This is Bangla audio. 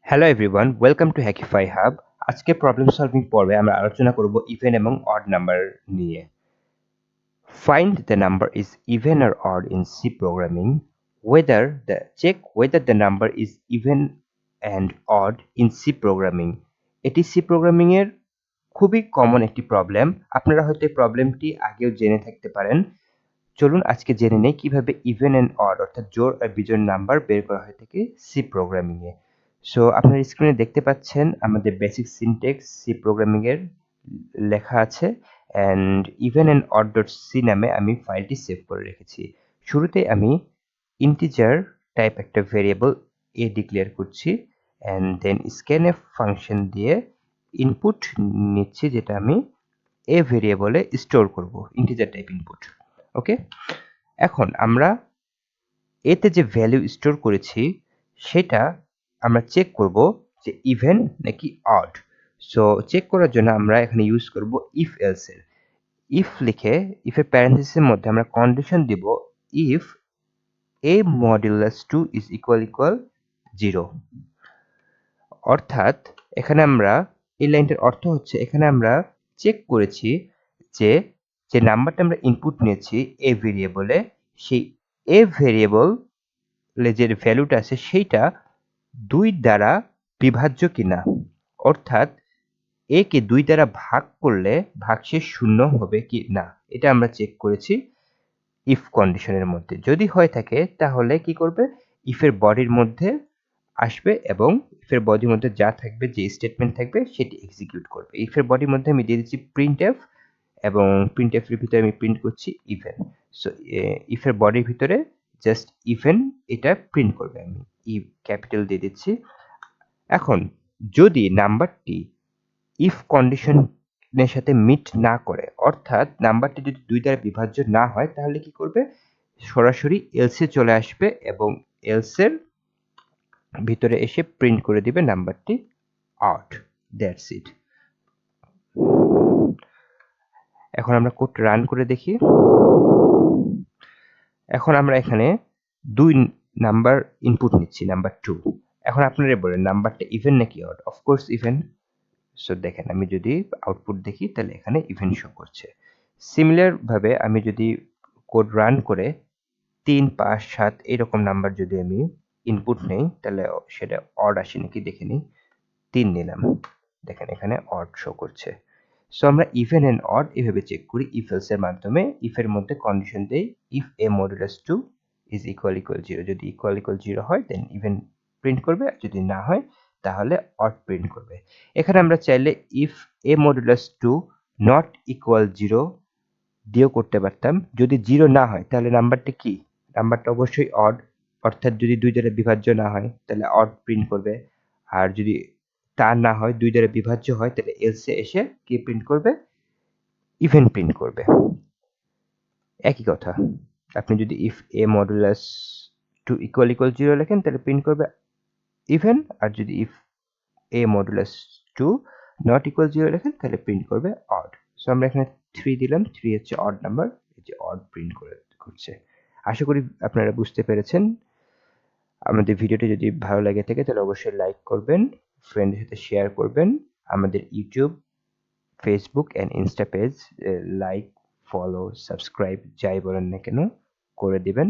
Hello everyone, welcome to Hackify hub. আজকে প্রবলেম সলভিং পর্বে আমরা আলোচনা করব ইভেন এবং অড নাম্বার নিয়ে। Find the number is even or odd in C programming, check whether the number is even and odd in C programming. এটি সি প্রোগ্রামিং এর খুবই কমন একটি প্রবলেম। আপনারা হয়তো এই প্রবলেমটি আগেও জেনে থাকতে পারেন। চলুন আজকে জেনে নেই কিভাবে ইভেন অ্যান্ড অড অর্থাৎ জোড় আর বিজোড় নাম্বার বের করা হয়ে থাকে সি প্রোগ্রামিং এ। সো আপনার স্ক্রিনে দেখতে পাচ্ছেন আমাদের বেসিক সিনট্যাক্স সি প্রোগ্রামিং এর লেখা আছে, and even and odd dot C নামে আমি ফাইলটি সেভ করে রেখেছি। শুরুতে আমি ইন্টিজার টাইপ একটা ভেরিয়েবল এ ডিক্লেয়ার করছি, অ্যান্ড দেন স্ক্যানএফ ফাংশন দিয়ে ইনপুট নিচ্ছি, যেটা আমি এ ভেরিয়েবলে স্টোর করব, ইন্টিজার টাইপ ইনপুট। ওকে, এখন আমরা এতে যে ভ্যালু স্টোর করেছি সেটা আমরা চেক করব যে ইভেন নাকি অড। সো চেক করার জন্য আমরা এখানে ইউজ করব ইফ এলস এর। ইফ লিখে ইফের প্যারেন্থেসিসের মধ্যে আমরা কন্ডিশন দিব if A modulus 2 is equal 0। অর্থাৎ এখানে আমরা এই লাইনটার অর্থ হচ্ছে এখানে আমরা চেক করেছি যে যে নাম্বারটা আমরা ইনপুট নিয়েছি এ ভেরিয়েবলে, সেই এ ভেরিয়েবল যে ভ্যালুটা আছে সেইটা 2 দ্বারা বিভাজ্য কিনা। অর্থাৎ এ কে 2 দ্বারা ভাগ করলে ভাগশেষ শূন্য হবে কি না, এটা আমরা চেক করেছি ইফ কন্ডিশনের মধ্যে। যদি হয়ে থাকে তাহলে কি করবে, ইফের বডির মধ্যে আসবে এবং ইফের বডির মধ্যে যা থাকবে, যে স্টেটমেন্ট থাকবে সেটি এক্সিকিউট করবে। ইফের বডির মধ্যে আমি দিয়ে দিচ্ছি প্রিন্ট এফ, এবং প্রিন্ট এফ এর ভিতরে আমি প্রিন্ট করছি ইভেন। সো ইফের বডির ভিতরে জাস্ট ইভেন এটা প্রিন্ট করবে, আমি ই ক্যাপিটাল দিয়ে দিচ্ছি। এখন যদি নাম্বারটি ইফ কন্ডিশনের সাথে মিট না করে, অর্থাৎ নাম্বারটি যদি 2 দ্বারা বিভাজ্য না হয়, তাহলে কি করবে, সরাসরি এলসে চলে আসবে এবং এলসের ভিতরে এসে প্রিন্ট করে দিবে নাম্বারটি অড। That's it. এখন আমরা কোড রান করে দেখি। এখন আমরা এখানে 2 নাম্বার ইনপুট নিচ্ছি, নাম্বার 2। এখন আপনারা বলেন নাম্বারটা ইভেন নাকি অড? Of course even. সো দেখেন আমি যদি আউটপুট দেখি তাহলে এখানে ইভেন শো করছে। সিমিলার ভাবে আমি যদি কোড রান করে 3, 5, 7 এরকম নাম্বার যদি আমি ইনপুট নেই, তাহলে সেটা অড আসে নাকি দেখে নিই। 3 নিলাম, দেখেন এখানে অড শো করছে। সো আমরা ইভেন এন্ড অড এভাবে চেক করি ইফ এলস এর মাধ্যমে। ইফ এর মধ্যে কন্ডিশন দেই if A modulus 2 is equal 0। যদি ইকুয়াল 0 হয় দেন ইভেন প্রিন্ট করবে, আর যদি না হয় তাহলে অড প্রিন্ট করবে। এখানে আমরা চাইলে if A modulus 2 not equal 0 দিয়েও করতে পারতাম। যদি 0 না হয় তাহলে নাম্বারটি কি, নাম্বারটা অবশ্যই অড। অর্থাৎ যদি 2 দ্বারা বিভাজ্য না হয় তাহলে অড প্রিন্ট করবে, আর যদি তা না হয় 2 দ্বারা বিভাজ্য হয় তাহলে এলসে এসে কি প্রিন্ট করবে, ইভেন প্রিন্ট করবে। একই কথা, আপনি যদি ইফ এ মডুলাস 2 ইকুয়াল 0 লেখেন তাহলে প্রিন্ট করবে ইভেন, আর যদি if A modulus 2 not equal 0 লেখেন তাহলে প্রিন্ট করবে অড। সো আমরা এখানে 3 দিলাম, 3 হচ্ছে অড নাম্বার, এই যে অড প্রিন্ট করছে। আশা করি আপনারা বুঝতে পেরেছেন। আমাদের ভিডিওটি যদি ভালো লাগে থাকে তাহলে অবশ্যই লাইক করবেন, ফ্রেন্ডদের সাথে শেয়ার করবেন। আমাদের YouTube, Facebook and Insta page like, follow, subscribe যাই বলেন না কেন করে দিবেন।